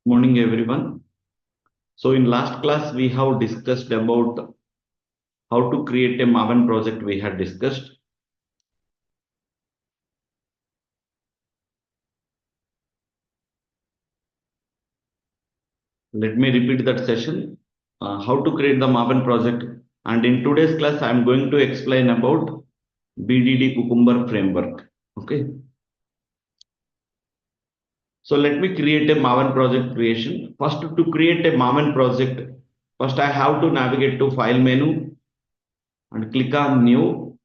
Morning everyone. So in last class we have discussed about how to create a Maven project we had discussed. Let me repeat that session. How to create the Maven project, and in today's class I am going to explain about BDD Cucumber framework. Okay. So let me create a Maven project creation. First, to create a Maven project, first I have to navigate to file menu and click on new.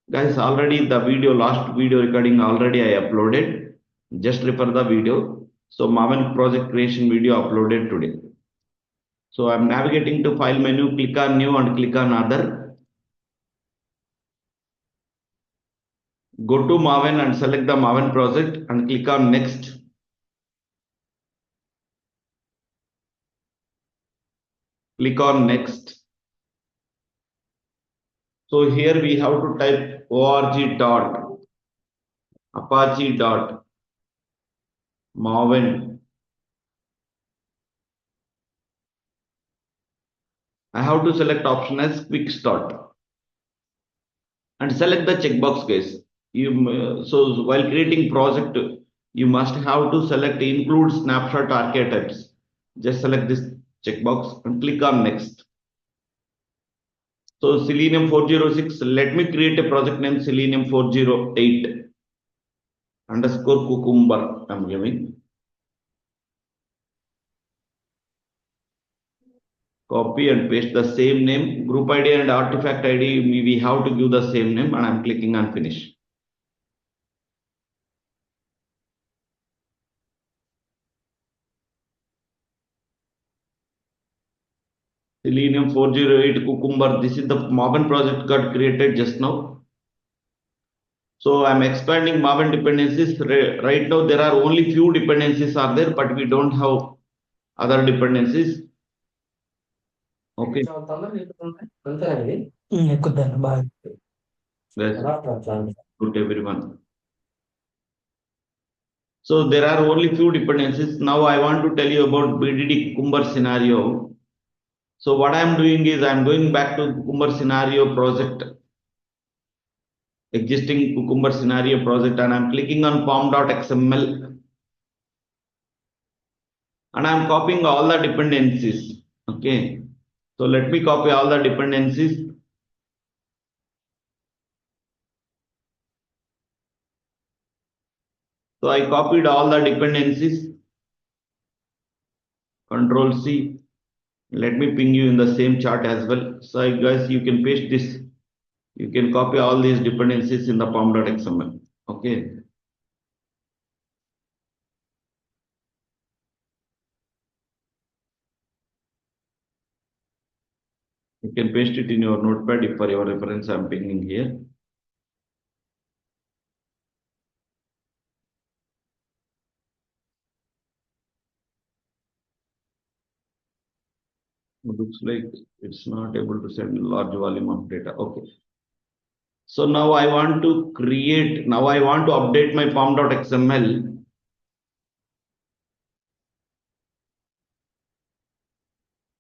Guys, already the last video recording already I uploaded. Just refer the video. So Maven project creation video uploaded today. So I'm navigating to file menu, click on new and click on other. Go to Maven and select the Maven project and click on next. Click on next. So here we have to type org.apache.maven. I have to select option as quick start and select the checkbox case. So while creating project, you must have to select include snapshot archetypes. Just select this checkbox and click on next. So Selenium 406, let me create a project name Selenium 408 underscore cucumber. I'm giving. Copy and paste the same name. Group ID and artifact ID, we have to give the same name, and I'm clicking on finish. Selenium 408 cucumber. This is the Maven project got created just now. So I'm expanding Maven dependencies. Right now there are only few dependencies are there, but we don't have other dependencies. Okay. Good everyone. So there are only few dependencies. Now I want to tell you about BDD Cucumber scenario. So what I'm doing is I'm going back to Cucumber scenario project, existing Cucumber scenario project, and I'm clicking on pom.xml and I'm copying all the dependencies. Okay. So let me copy all the dependencies. So I copied all the dependencies. Control C. Let me ping you in the same chart as well. So guys, you can paste this. You can copy all these dependencies in the pom.xml. Okay. You can paste it in your notepad. If for your reference, I'm pinging here. Looks like it's not able to send large volume of data. Okay. So now I want to update my pom.xml.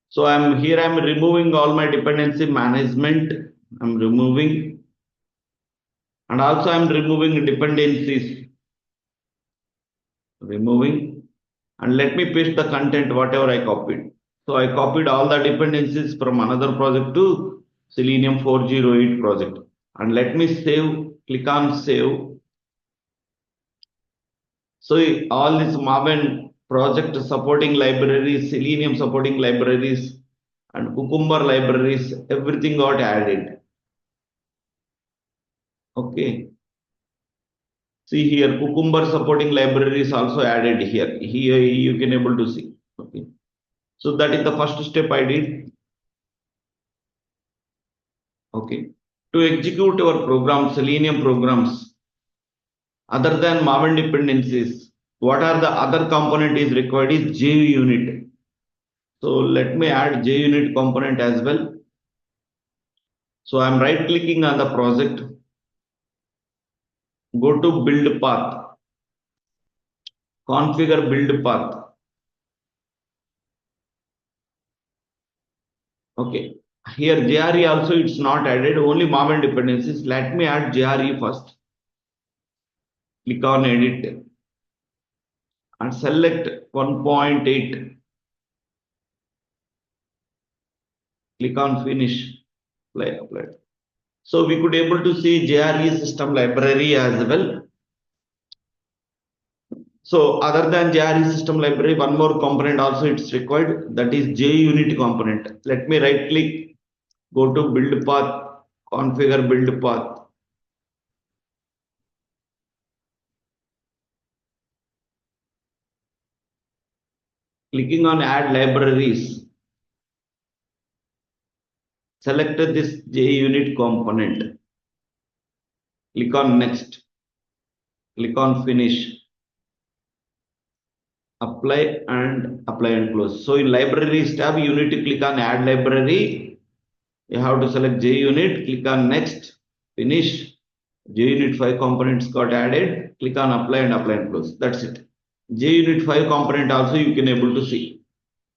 So I'm removing all my dependency management. I'm removing, and also I'm removing dependencies. Removing, and let me paste the content, whatever I copied. So I copied all the dependencies from another project to Selenium 408 project. And let me save, click on save. So all this Maven project supporting libraries, Selenium supporting libraries, and Cucumber libraries, everything got added. Okay. See here, Cucumber supporting libraries also added here. Here you can able to see. Okay. So that is the first step I did. Okay. To execute our program, Selenium programs, other than Maven dependencies, what are the other component is required is JUnit. So let me add JUnit component as well. So I'm right clicking on the project, go to build path, configure build path. Okay. Here JRE also it's not added, only Maven dependencies. Let me add JRE first. Click on edit and select 1.8. Click on finish. Apply. So we could able to see JRE system library as well. So other than JRE system library, one more component also it's required, that is JUnit component. Let me right click, go to build path, configure build path. Clicking on add libraries, select this JUnit component. Click on next, click on finish, apply and close. So in libraries tab, you need to click on add library. You have to select JUnit, click on next, finish. JUnit 5 components got added. Click on apply and close. That's it. JUnit 5 component also you can able to see.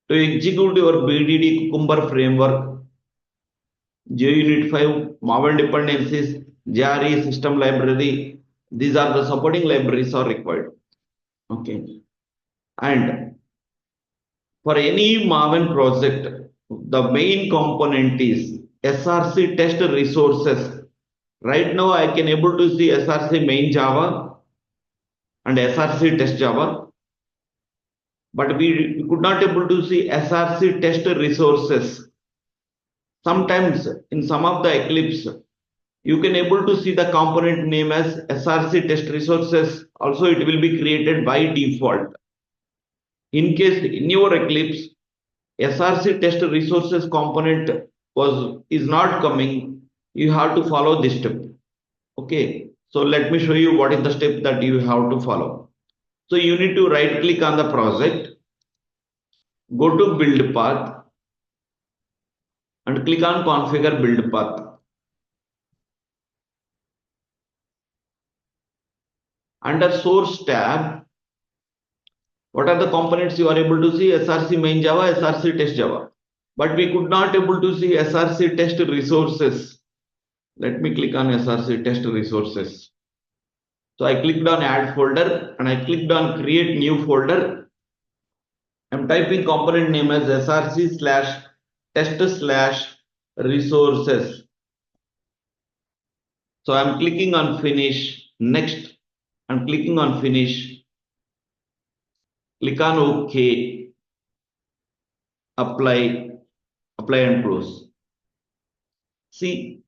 To execute your BDD Cucumber framework, JUnit 5, Maven dependencies, JRE system library, these are the supporting libraries are required. Okay. And for any Maven project, the main component is SRC test resources. Right now, I can able to see SRC main Java and SRC test Java, but we could not able to see SRC test resources. Sometimes in some of the Eclipse, you can able to see the component name as SRC test resources. Also, it will be created by default. In case in your Eclipse, SRC test resources component is not coming, you have to follow this step. Okay, so let me show you what is the step that you have to follow. So you need to right click on the project, go to build path and click on configure build path. Under source tab, what are the components you are able to see? SRC main Java, SRC test Java. But we could not able to see SRC test resources. Let me click on SRC test resources. So I clicked on add folder and I clicked on create new folder. I'm typing component name as src slash test slash resources. So I'm clicking on finish. Next, I'm clicking on finish. Click on OK. Apply and close. See,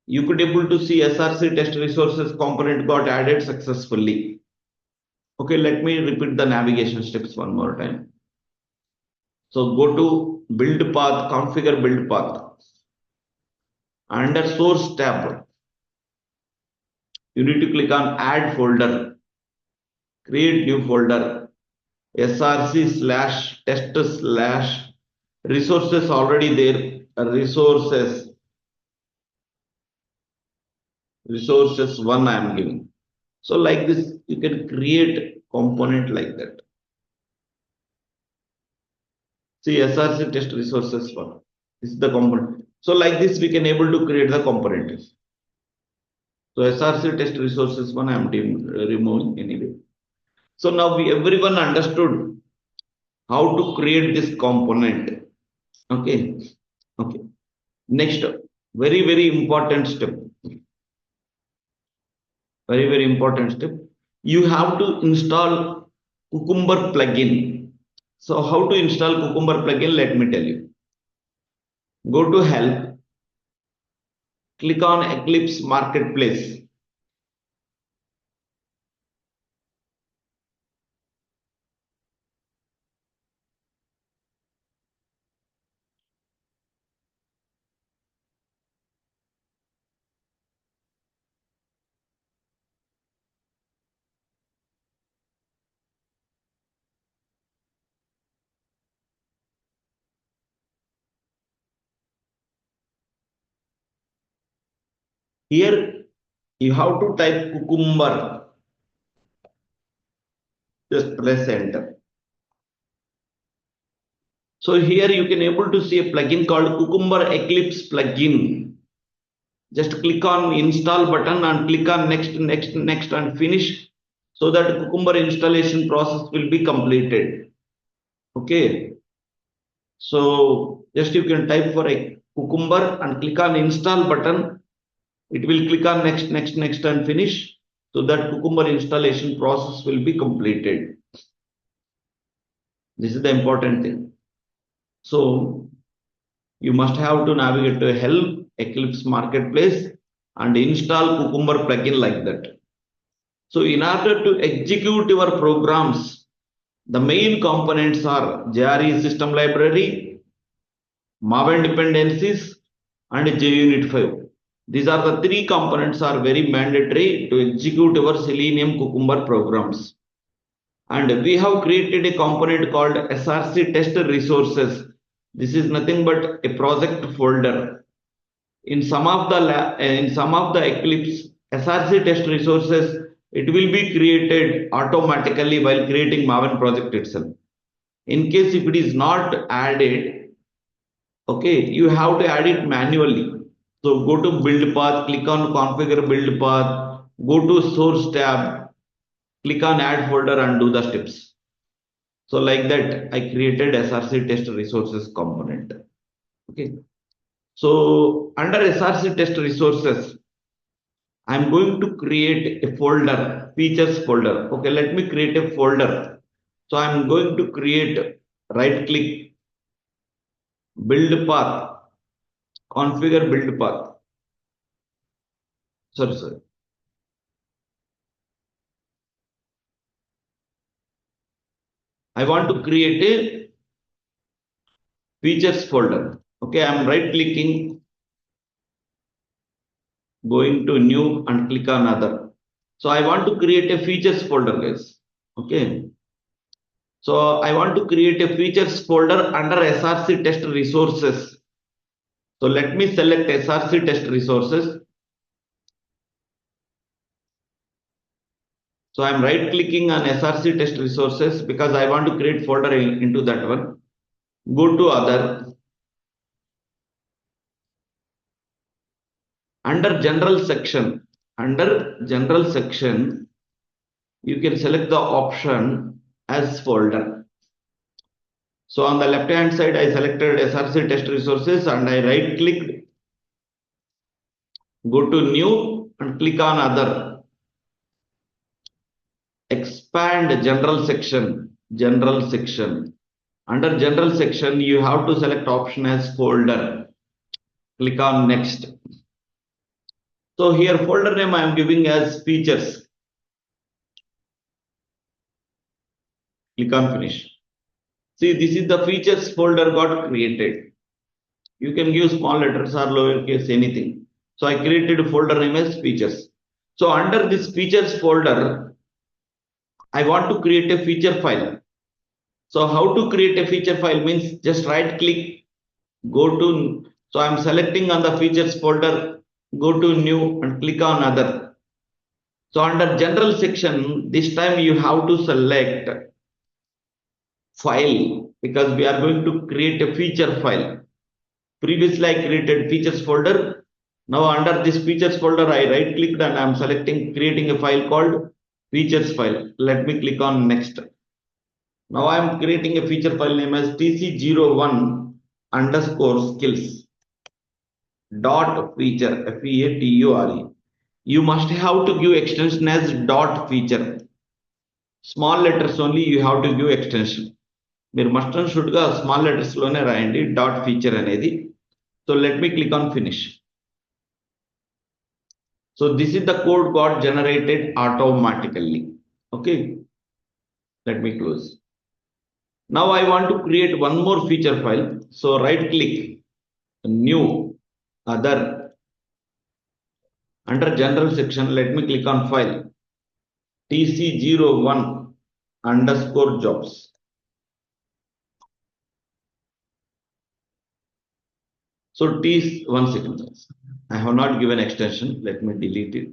you could able to see SRC test resources component got added successfully. Okay, let me repeat the navigation steps one more time. So go to build path, configure build path. Under source tab, you need to click on add folder, create new folder, src slash test slash resources already there, resources 1 I am giving. So like this, you can create component like that. See src test resources 1. This is the component. So like this, we can able to create the components. So src test resources 1 I am removing anyway. So now everyone understood how to create this component. Okay. Okay. Next, very important step. Very important step. You have to install Cucumber plugin. So how to install Cucumber plugin? Let me tell you. Go to help. Click on Eclipse Marketplace. Here you have to type Cucumber. Just press enter. So here you can able to see a plugin called Cucumber Eclipse plugin. Just click on install button and click on next and finish, so that Cucumber installation process will be completed. Okay. So just you can type for a Cucumber and click on install button. It will click on next and finish, so that Cucumber installation process will be completed. This is the important thing. So you must have to navigate to help Eclipse marketplace and install Cucumber plugin like that. So in order to execute your programs, the main components are JRE system library, Maven dependencies, and JUnit 5. These are the three components are very mandatory to execute your Selenium Cucumber programs. And we have created a component called SRC test resources. This is nothing but a project folder. In some of the Eclipse SRC test resources, it will be created automatically while creating Maven project itself. In case if it is not added, okay, you have to add it manually. So go to build path, click on configure build path, go to source tab, click on add folder and do the steps. So like that, I created SRC test resources component. Okay. So under SRC test resources, I'm going to create a folder, features folder. Okay, let me create a folder. So I'm going to create, right click, build path, configure build path. Sorry. I want to create a features folder. Okay, I'm right clicking, going to new and click on other. So I want to create a features folder, guys. Okay. So I want to create a features folder under SRC test resources. So let me select SRC test resources. So I'm right clicking on SRC test resources because I want to create folder into that one. Go to other. Under general section, you can select the option as folder. So on the left hand side, I selected SRC test resources and I right clicked, go to new and click on other. Expand general section. Under general section, you have to select option as folder. Click on next. So here folder name I am giving as features. Click on finish. See, this is the features folder got created. You can use small letters or lowercase anything. So I created a folder name as features. So under this features folder, I want to create a feature file. So how to create a feature file means just right click, go to, so I'm selecting on the features folder, go to new and click on other. So under general section, this time you have to select file because we are going to create a feature file. Previously I created features folder. Now under this features folder, I right clicked and I'm selecting creating a file called features file. Let me click on next. Now I'm creating a feature file name as tc01 underscore skills dot feature feature. You must have to give extension as dot feature. Small letters only you have to give extension. మీరు must and should గా small letters లోనే రాయండి dot feature అనేది. So let me click on finish. So this is the code got generated automatically. Okay, let me close. Now I want to create one more feature file. So right click, new, other. Under general section, let me click on file tc01 underscore jobs. So one second. I have not given extension. Let me delete it.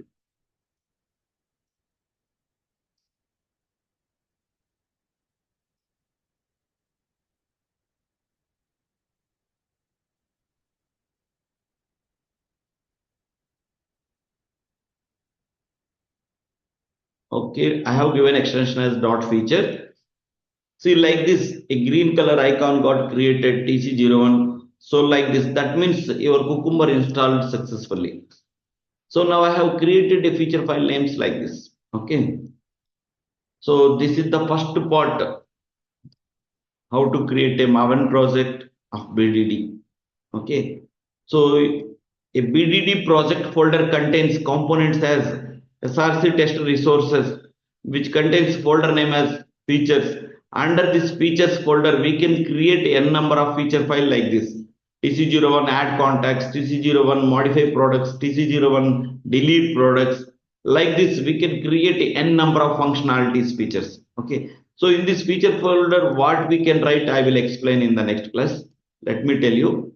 Okay, I have given extension as dot feature. See, like this, a green color icon got created TC01. So like this, that means your Cucumber installed successfully. So now I have created a feature file names like this. Okay. So this is the first part, how to create a Maven project of BDD. Okay. So a BDD project folder contains components as SRC test resources, which contains folder name as features. Under this features folder, we can create n number of feature file like this. TC01 add contacts, TC01 modify products, TC01 delete products. Like this, we can create n number of functionalities features. Okay. So in this feature folder, what we can write, I will explain in the next class. Let me tell you.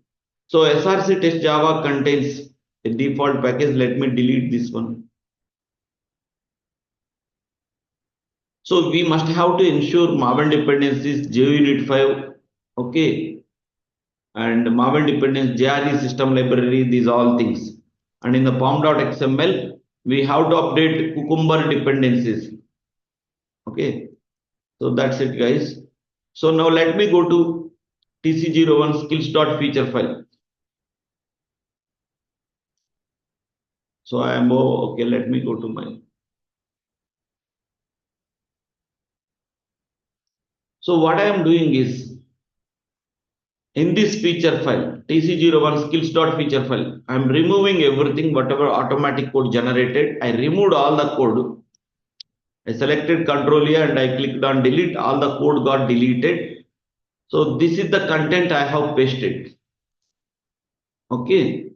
So SRC test Java contains a default package. Let me delete this one. So we must have to ensure Maven dependencies JUnit 5. Okay. And Maven dependence, JRE system library, these all things. And in the pom.xml, we have to update Cucumber dependencies. Okay. So that's it, guys. So now let me go to TC01 skills.feature file. So I am okay. Let me go to my. So what I am doing is in this feature file, TC01 skills.feature file, I am removing everything, whatever automatic code generated. I removed all the code. I selected Control A and I clicked on delete. All the code got deleted. So this is the content I have pasted. Okay.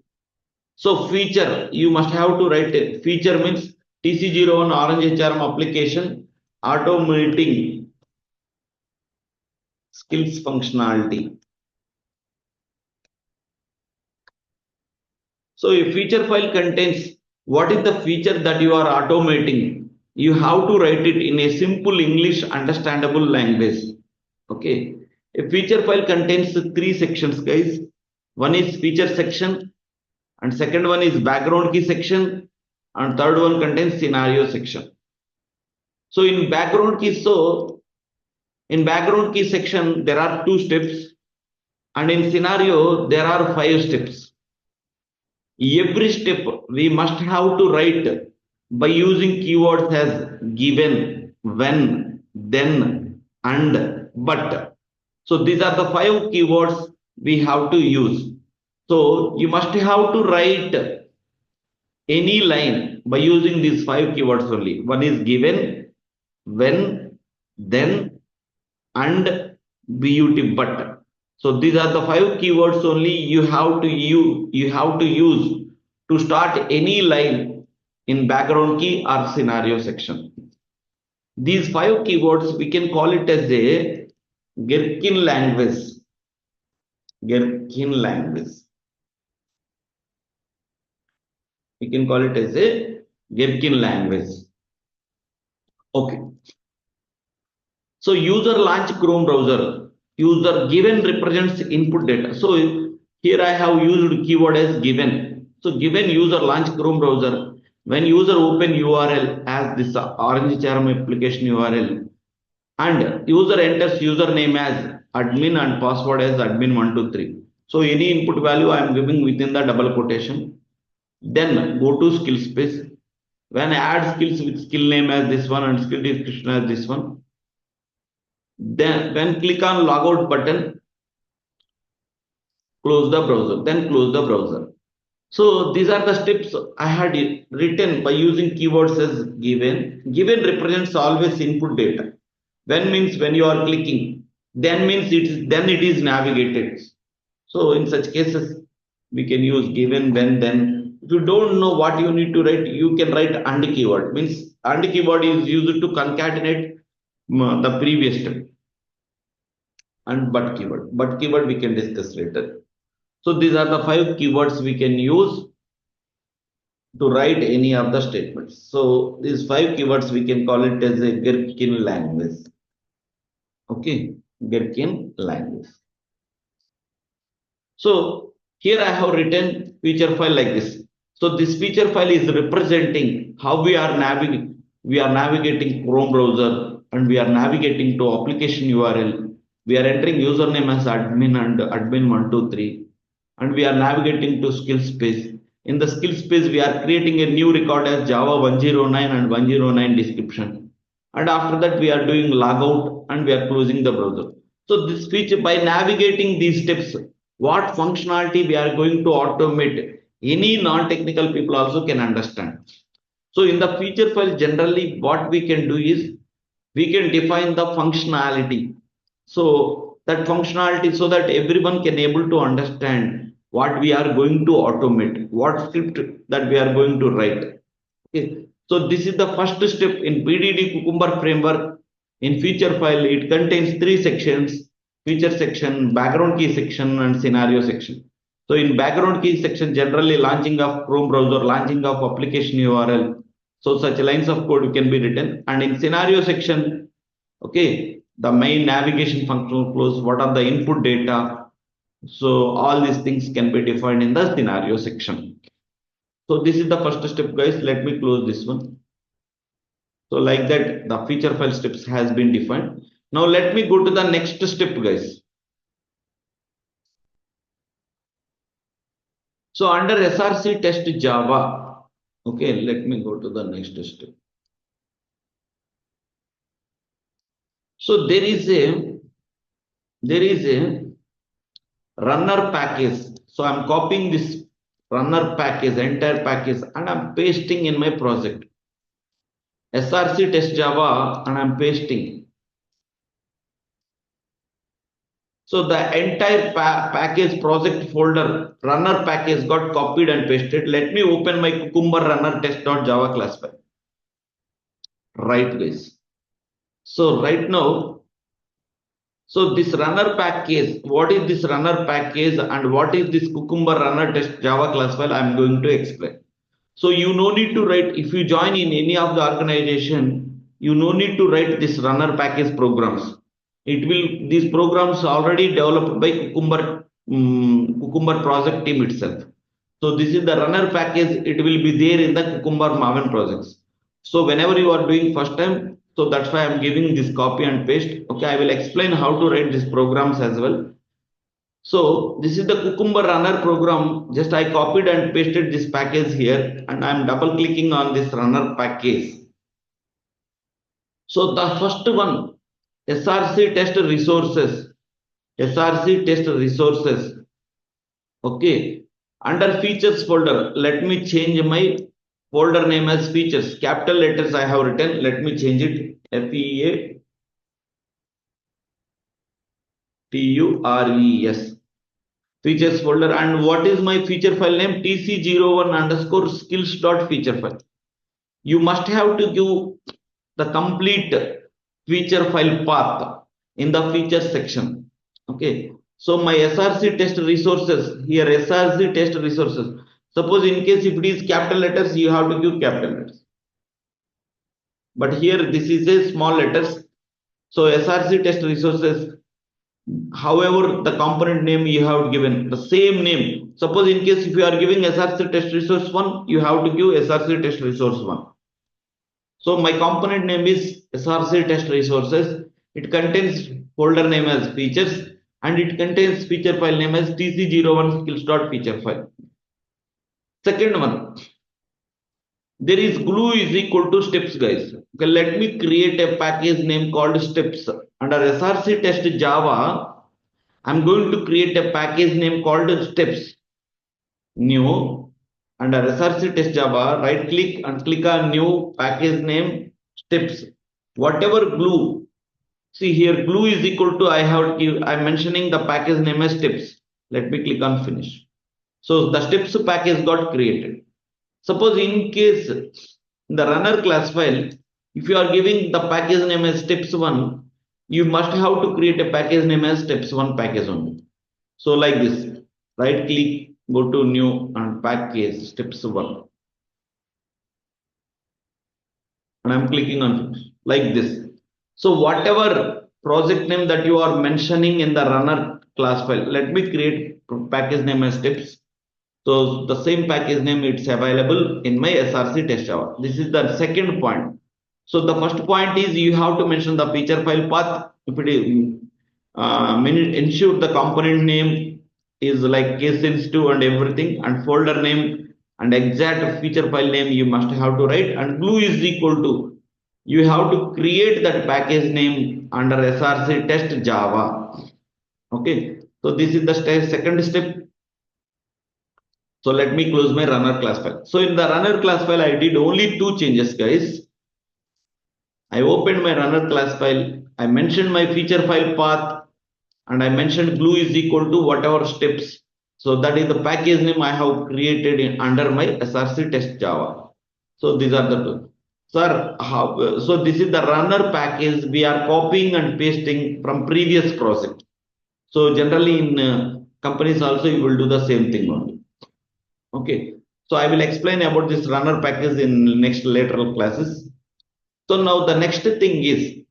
So feature, you must have to write it. Feature means TC01 Orange HRM application automating skills functionality. So a feature file contains what is the feature that you are automating. You have to write it in a simple English understandable language. Okay. A feature file contains three sections, guys. One is feature section, and second one is background key section, and third one contains scenario section. So in background key section, there are two steps, and in scenario, there are five steps. Every step we must have to write by using keywords as given, when, then, and, but. So these are the five keywords we have to use. So you must have to write any line by using these five keywords only. One is given, when, then, and, but. So these are the five keywords only you have to use to start any line in background key or scenario section. These five keywords we can call it as a Gherkin language. Gherkin language. We can call it as a Gherkin language. Okay. So user launch Chrome browser. User given represents input data. So here I have used keyword as given. So given user launch Chrome browser. When user open URL as this Orange Charm application URL, and user enters username as admin and password as admin123. So any input value I am giving within the double quotation. Then go to skill space. When I add skills with skill name as this one and skill description as this one, then when click on logout button, close the browser, then close the browser. So these are the steps I had written by using keywords as given. Given represents always input data. When means when you are clicking, then means it is navigated. So in such cases, we can use given, when, then. If you don't know what you need to write, you can write and keyword. Means and keyword is used to concatenate the previous step. And but keyword we can discuss later. So these are the five keywords we can use to write any of the statements. So these five keywords we can call it as a Gherkin language. Okay, Gherkin language. So here I have written feature file like this. So this feature file is representing how we are navigating. we are navigating Chrome browser and we are navigating to application URL. We are entering username as admin and admin123 and we are navigating to skill space. In the skill space, we are creating a new record as Java 109 and 109 description. And after that, we are doing logout and we are closing the browser. So this feature, by navigating these steps, what functionality we are going to automate, any non-technical people also can understand. So in the feature file, generally what we can do is we can define the functionality. So that functionality so that everyone can able to understand what we are going to automate, what script that we are going to write. Okay. So this is the first step in BDD Cucumber framework. In feature file, it contains three sections: feature section, background key section, and scenario section. So in background key section, generally launching of Chrome browser, launching of application URL. So such lines of code can be written. And in scenario section, okay, the main navigation functional flows, what are the input data. So all these things can be defined in the scenario section. So this is the first step, guys. Let me close this one. So like that, the feature file steps has been defined. Now let me go to the next step, guys. So under SRC test Java, okay, let me go to the next step. So there is a runner package. So I'm copying this runner package, entire package, and I'm pasting in my project. SRC test Java, and I'm pasting. So the entire package project folder runner package got copied and pasted. Let me open my Cucumber runner test.java class file. Right, guys. So right now, so this runner package, what is this runner package and what is this Cucumber runner test Java class file? I'm going to explain. So you no need to write, if you join in any of the organization, you no need to write this runner package programs. It will, these programs already developed by Cucumber project team itself. So this is the runner package. It will be there in the Cucumber Maven projects. So whenever you are doing first time, so that's why I'm giving this copy and paste. Okay, I will explain how to write these programs as well. So this is the Cucumber runner program. Just I copied and pasted this package here and I'm double clicking on this runner package. So the first one, SRC test resources, SRC test resources. Okay, under features folder, let me change my folder name as features. Capital letters I have written. Let me change it. FEATURES. Features folder. And what is my feature file name? TC01 underscore skills dot feature file. You must have to give the complete feature file path in the features section. Okay. So my SRC test resources here, SRC test resources. Suppose in case if it is capital letters, you have to give capital letters. But here this is a small letters. So SRC test resources, however, the component name you have given the same name. Suppose in case if you are giving SRC test resource 1, you have to give SRC test resource 1. So my component name is SRC test resources. It contains folder name as features and it contains feature file name as tc01 skills.feature file. Second one, there is glue is equal to steps, guys. Okay, let me create a package name called steps. Under SRC test Java, I'm going to create a package name called steps. New. Under SRC test Java, right click and click on new package name steps. Whatever glue, see here glue is equal to I'm mentioning the package name as steps. Let me click on finish. So the steps package got created. Suppose in case in the runner class file, if you are giving the package name as steps1, you must have to create a package name as steps1 package only. So like this, right click, go to new and package steps1. And I'm clicking on finish like this. So whatever project name that you are mentioning in the runner class file, let me create package name as steps. So the same package name it's available in my SRC test Java. This is the second point. So the first point is you have to mention the feature file path. If it is, ensure the component name is like case sensitive and everything, and folder name and exact feature file name you must have to write. And glue is equal to, you have to create that package name under src test Java. Okay. So this is the second step. So let me close my runner class file. So in the runner class file, I did only two changes, guys. I opened my runner class file. I mentioned my feature file path, and I mentioned glue is equal to whatever steps. So that is the package name I have created under my src test Java. So these are the two. Sir, so this is the runner package we are copying and pasting from previous project. So generally in companies also you will do the same thing only. Okay. So I will explain about this runner package in next lateral classes. So now the next thing is,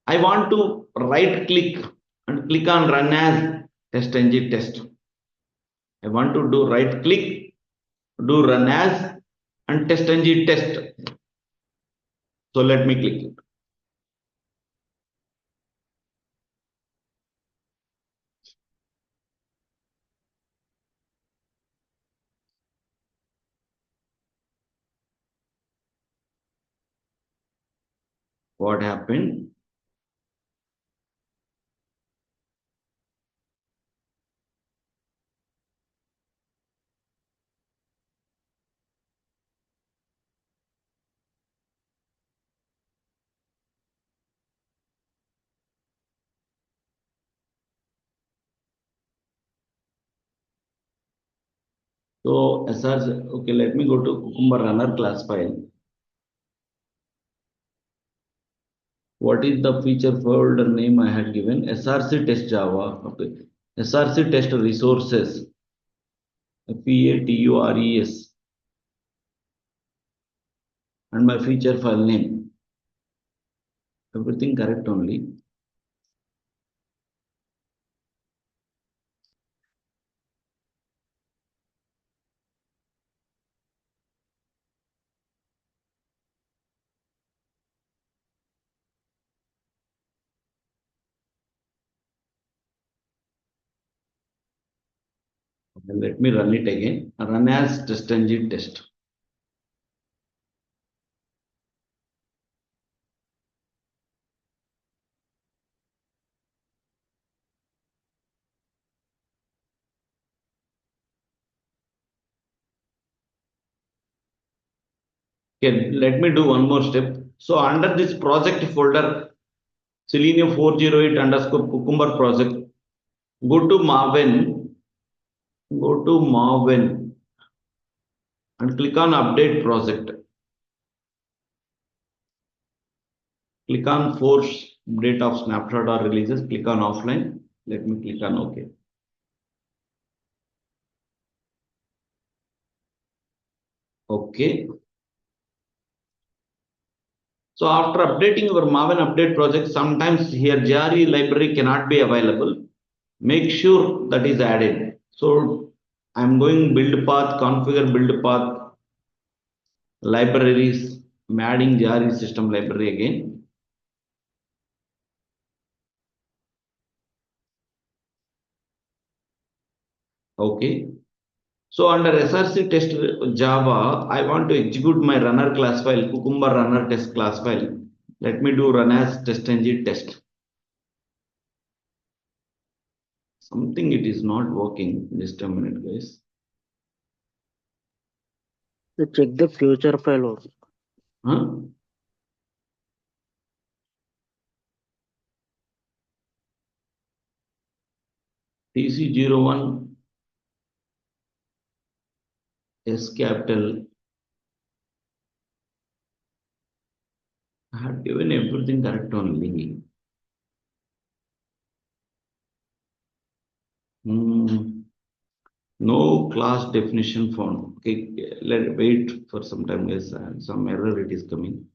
I want to right click and click on run as test ng test. I want to do right click, do run as and test ng test. So let me click it. What happened? So SR, okay, let me go to Cucumber runner class file. What is the feature folder name I had given? SRC test Java. Okay. SRC test resources. PATURES. And my feature file name. Everything correct only. Okay, let me run it again. Run as test ng test. Okay, let me do one more step. So under this project folder, Selenium 408 underscore Cucumber project, go to Maven, and click on update project. Click on force date of snapshot or releases. Click on offline. Let me click on OK. Okay. So after updating your Maven update project, sometimes here JRE library cannot be available. Make sure that is added. So I'm going build path, configure build path, libraries. I'm adding JRE system library again. Okay. So under SRC test Java, I want to execute my runner class file, Cucumber runner test class file. Let me do run as test ng test. Something it is not working. Just a minute, guys. So check the future file also. Huh? TC01 S capital. I had given everything correct only. No class definition found. Okay, let wait for some time, guys. Some error it is coming.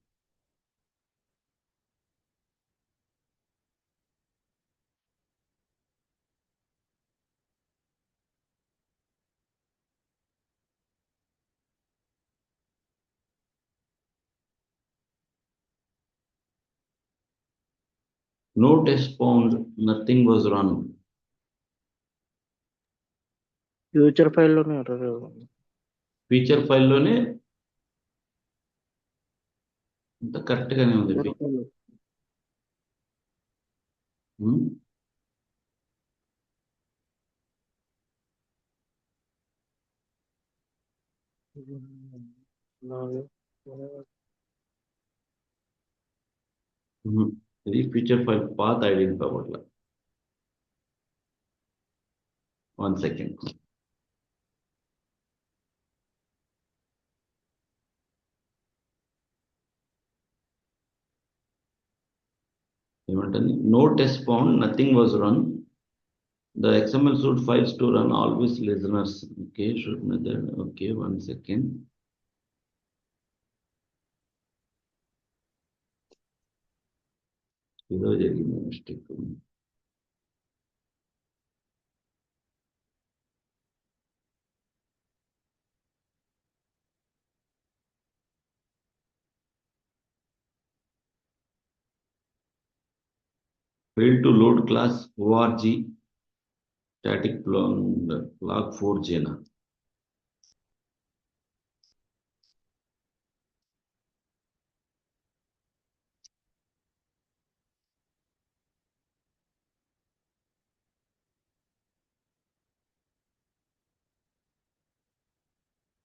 No test found, nothing was run. Future ఫైల్లోనే error ఉంది. Feature ఫైల్లోనే అంత కరెక్ట్గానే ఉంది. Future file Hmm? ఇది feature file path identify అవ్వట్ల. 1 second. ఏమంటుంది? No test found, nothing was run. The XML suite files to run always listeners. Okay, should method. Okay, 1 second. ఏదో జరిగింది mistake. Failed to load class org static log 4j.